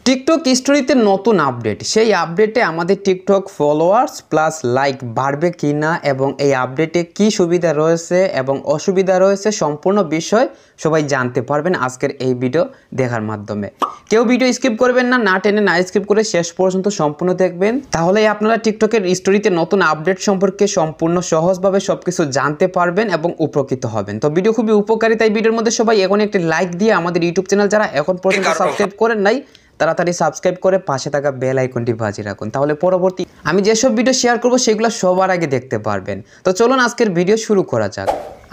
TikTok স্টোরিতে নতুন update, সেই আপডেটে আমাদের টিকটক ফলোয়ার্স প্লাস লাইক বাড়বে কি না এবং এই আপডেটে কি সুবিধা রয়েছে এবং অসুবিধা রয়েছে সম্পূর্ণ বিষয় সবাই জানতে পারবেন আজকের এই ভিডিও দেখার মাধ্যমে। কেউ ভিডিও স্কিপ করবেন না, না টেনে না স্কিপ করে শেষ পর্যন্ত সম্পূর্ণ দেখবেন, তাহলে আপনারা টিকটকের স্টোরিতে নতুন আপডেট সম্পর্কে সম্পূর্ণ সহজভাবে সবকিছু জানতে পারবেন এবং উপকৃত হবেন। তো ভিডিও খুবই উপকারী, তাই ভিডিওর মধ্যে সবাই এখন একটি লাইক দিয়ে আমাদের ইউটিউব চ্যানেল যারা এখন পর্যন্ত সাবস্ক্রাইব করেন নাই তাড়াতাড়ি সাবস্ক্রাইব করে পাশে থাকা বেল আইকনটি বাজিয়ে রাখুন, তাহলে পরবর্তী আমি যেসব ভিডিও শেয়ার করব সেগুলো সবার আগে দেখতে পারবেন। তো চলুন আজকের ভিডিও শুরু করা যাক।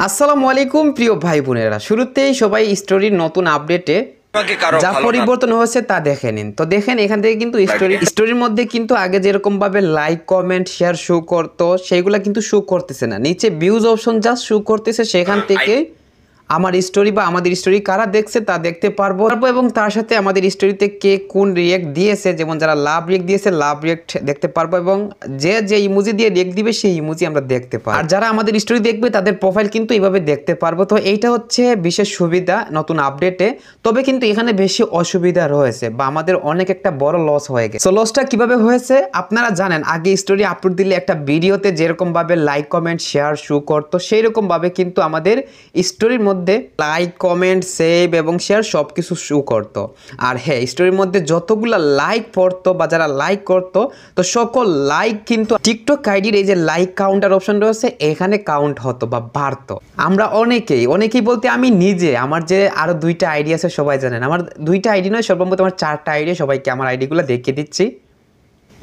আসসালামু আলাইকুম প্রিয় ভাই বোনেরা, শুরুতেই সবাই স্টোরির নতুন আপডেটে যা পরিবর্তন হয়েছে তা দেখে নিন। তো দেখেন এখান থেকে কিন্তু স্টোরির মধ্যে কিন্তু আগে যেরকম ভাবে লাইক কমেন্ট শেয়ার শো করতো সেইগুলা কিন্তু শো করতেছে না, নিচে ভিউজ অপশন জাস্ট শো করতেছে, সেখান থেকে আমার স্টোরি বা আমাদের স্টোরি কারা দেখছে তা দেখতে পারবো এবং তার সাথে আমাদের স্টোরিতে কে কোন রিয়েক্ট দিয়েছে, যেমন যারা লাভ রিয়েক্ট দিয়েছে লাভ রিয়েক্ট দেখতে পারবো এবং যে ইমোজি দিয়ে রিয়েক্ট দিবে সেই ইমোজি আমরা দেখতে পারবো। আর যারা আমাদের স্টোরি দেখবে তাদের প্রোফাইল কিন্তু এইভাবে দেখতে পারবো। তো এইটা হচ্ছে বিশেষ সুবিধা নতুন আপডেটে। তবে কিন্তু এখানে বেশি অসুবিধা রয়েছে বা আমাদের অনেক একটা বড় লস হয়ে গেছে। সো লসটা কিভাবে হয়েছে আপনারা জানেন, আগে স্টোরি আপলোড দিলে একটা ভিডিওতে যেরকম ভাবে লাইক কমেন্ট শেয়ার শো করতো সেই রকম ভাবে কিন্তু আমাদের স্টোরির মধ্যে লাইক কমেন্ট সেভ এবং শেয়ার সবকিছু শো করতো। আর হ্যাঁ, স্টোরির মধ্যে যতগুলা লাইক পড়তো বা যারা লাইক করতো তো সকল লাইক কিন্তু টিকটক আইডির এই যে লাইক কাউন্টার অপশন রয়েছে এখানে কাউন্ট হতো বা বাড়তো। আমরা অনেকেই বলতে আমি নিজে, আমার যে আরো 2টা আইডি আছে সবাই জানেন, আমার 2টা আইডি নয় সর্বমোট আমার 4টা আইডি, সবাইকে আমার আইডিগুলো দেখিয়ে দিচ্ছি।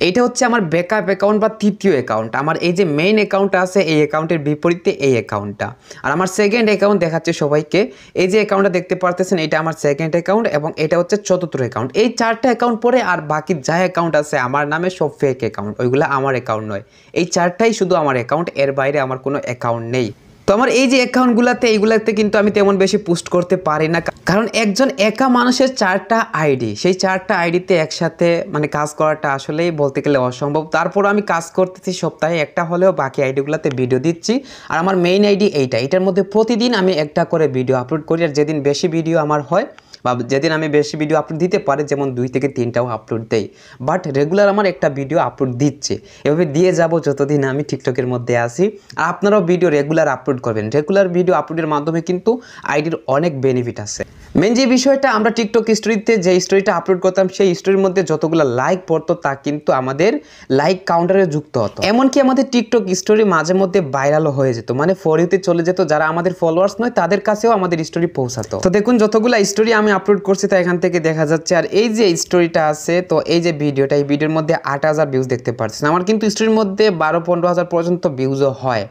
এইটা হচ্ছে আমার ব্যাকআপ অ্যাকাউন্ট বা তৃতীয় অ্যাকাউন্ট। আমার এই যে মেইন অ্যাকাউন্ট আছে এই অ্যাকাউন্টের বিপরীতে এই অ্যাকাউন্টটা, আর আমার সেকেন্ড অ্যাকাউন্ট দেখাচ্ছে সবাইকে। এই যে অ্যাকাউন্টটা দেখতে পারতেছেন এটা আমার সেকেন্ড অ্যাকাউন্ট এবং এটা হচ্ছে চতুর্থ অ্যাকাউন্ট। এই 4টা অ্যাকাউন্ট পরে আর বাকি যা অ্যাকাউন্ট আছে আমার নামে সব ফেক অ্যাকাউন্ট, ওইগুলো আমার অ্যাকাউন্ট নয়। এই 4টাই শুধু আমার অ্যাকাউন্ট, এর বাইরে আমার কোনো অ্যাকাউন্ট নেই। তো আমার এই যে অ্যাকাউন্টগুলোতে এইগুলাতে কিন্তু আমি তেমন বেশি পোস্ট করতে পারি না, কারণ একজন একা মানুষের 4টা আইডি, সেই 4টা আইডিতে একসাথে মানে কাজ করাটা আসলেই বলতে গেলে অসম্ভব। তারপর আমি কাজ করতেছি সপ্তাহে একটা হলেও বাকি আইডিগুলোতে ভিডিও দিচ্ছি। আর আমার মেইন আইডি এটার মধ্যে প্রতিদিন আমি একটা করে ভিডিও আপলোড করি, আর যেদিন বেশি ভিডিও আমার হয় বা যেদিন আমি বেশি ভিডিও আপলোড দিতে পারি, যেমন 2 থেকে 3টাও আপলোড দেই, বাট রেগুলার আমার একটা ভিডিও আপলোড দিচ্ছে। এভাবে দিয়ে যাব যতদিন আমি টিকটকের মধ্যে আসি। আর আপনারাও ভিডিও রেগুলার আপলোড করবেন, রেগুলার ভিডিও আপলোডের মাধ্যমে কিন্তু আইডির অনেক বেনিফিট আছে। মেন যে বিষয়টা, আমরা টিকটক স্টোরিতে যে স্টোরিটা আপলোড করতাম সেই স্টোরির মধ্যে যতগুলো লাইক পড়তো তা কিন্তু আমাদের লাইক কাউন্টারে যুক্ত হতো। এমনকি আমাদের টিকটক স্টোরি মাঝে মধ্যে ভাইরালও হয়ে যেত, মানে ফর ইউতে চলে যেত, যারা আমাদের ফলোয়ার্স নয় তাদের কাছেও আমাদের স্টোরি পৌঁছাতো। তো দেখুন যতগুলো স্টোরি আমি আপলোড করছি তা এখান থেকে দেখা যাচ্ছে। আর এই যে স্টোরিটা আছে, তো এই যে ভিডিওটা, এই ভিডিওর মধ্যে 8,000 ভিউজ দেখতে পাচ্ছেন। আমার কিন্তু স্টোরির মধ্যে 12-15,000 পর্যন্ত ভিউজও হয়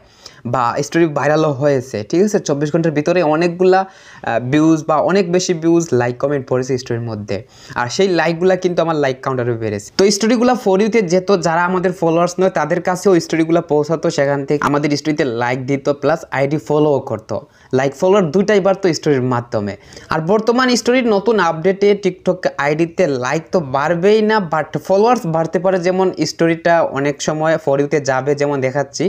বা স্টোরি ভাইরালও হয়েছে, ঠিক আছে। 24 ঘন্টার ভিতরে অনেকগুলা ভিউজ বা অনেক বেশি ভিউজ লাইক কমেন্ট পড়েছে স্টোরির মধ্যে, আর সেই লাইকগুলা কিন্তু আমার লাইক কাউন্টারে বেড়েছে। তো স্টোরিগুলো ফর ইউতে যেত, যারা আমাদের ফলোয়ার্স নয় তাদের কাছেও স্টোরিগুলো পৌঁছাতো, সেখান থেকে আমাদের স্টোরিতে লাইক দিত প্লাস আইডি ফলোও করতো। লাইক ফলোয়ার 2টাই বাড়তো স্টোরির মাধ্যমে। আর বর্তমান স্টোরির নতুন আপডেটে টিকটক আইডিতে লাইক তো বাড়বেই না, বাট ফলোয়ার্স বাড়তে পারে, যেমন স্টোরিটা অনেক সময় ফর ইউতে যাবে, যেমন দেখাচ্ছি।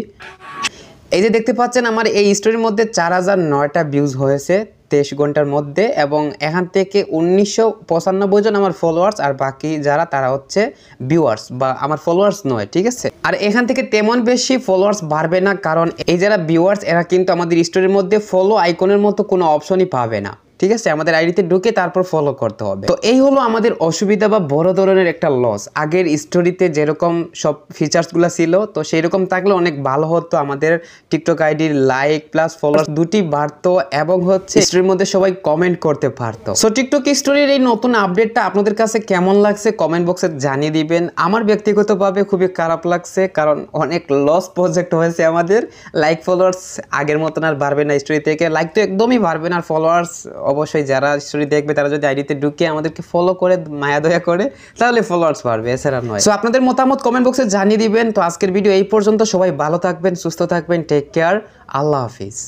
এই যে দেখতে পাচ্ছেন আমার এই স্টোরির মধ্যে 4,009টা ভিউজ হয়েছে 23 ঘন্টার মধ্যে, এবং এখান থেকে 1995 জন আমার ফলোয়ার্স, আর বাকি যারা তারা হচ্ছে ভিউয়ার্স বা আমার ফলোয়ার্স নয়, ঠিক আছে। আর এখান থেকে তেমন বেশি ফলোয়ার্স বাড়বে না, কারণ এই যারা ভিউয়ার্স এরা কিন্তু আমাদের স্টোরির মধ্যে ফলো আইকনের মতো কোনো অপশনই পাবে না, ঠিক আছে। আমাদের আইডিতে ঢুকে তারপর ফলো করতে হবে। তো এই হলো আমাদের অসুবিধা বা বড় ধরনের একটা লস। আগের স্টোরিতে যেরকম সব ফিচার্সগুলো ছিল তো সেই রকম থাকলে অনেক ভালো হতো, আমাদের টিকটক আইডির লাইক প্লাস ফলোয়ার্স 2টি বাড়তো এবং হচ্ছে স্টোরির মধ্যে সবাই কমেন্ট করতে পারতো। সো টিকটক স্টোরির এই নতুন আপডেটটা আপনাদের কাছে কেমন লাগছে কমেন্ট বক্সে জানিয়ে দিবেন। আমার ব্যক্তিগতভাবে খুবই খারাপ লাগছে, কারণ অনেক লস প্রজেক্ট হয়েছে আমাদের। লাইক ফলোয়ার্স আগের মতন আর বাড়বে না স্টোরি থেকে, লাইক তো একদমই বাড়বে না, আর ফলোয়ার্স অবশ্যই যারা স্টোরি দেখবে তারা যদি আইডিতে ঢুকে আমাদেরকে ফলো করে মায়া দয়া করে তাহলে ফলোয়ার্স বাড়বে, এছাড়া নয়। সো আপনাদের মতামত কমেন্ট বক্সে জানিয়ে দিবেন। তো আজকের ভিডিও এই পর্যন্ত, সবাই ভালো থাকবেন, সুস্থ থাকবেন, টেক কেয়ার, আল্লাহ হাফিজ।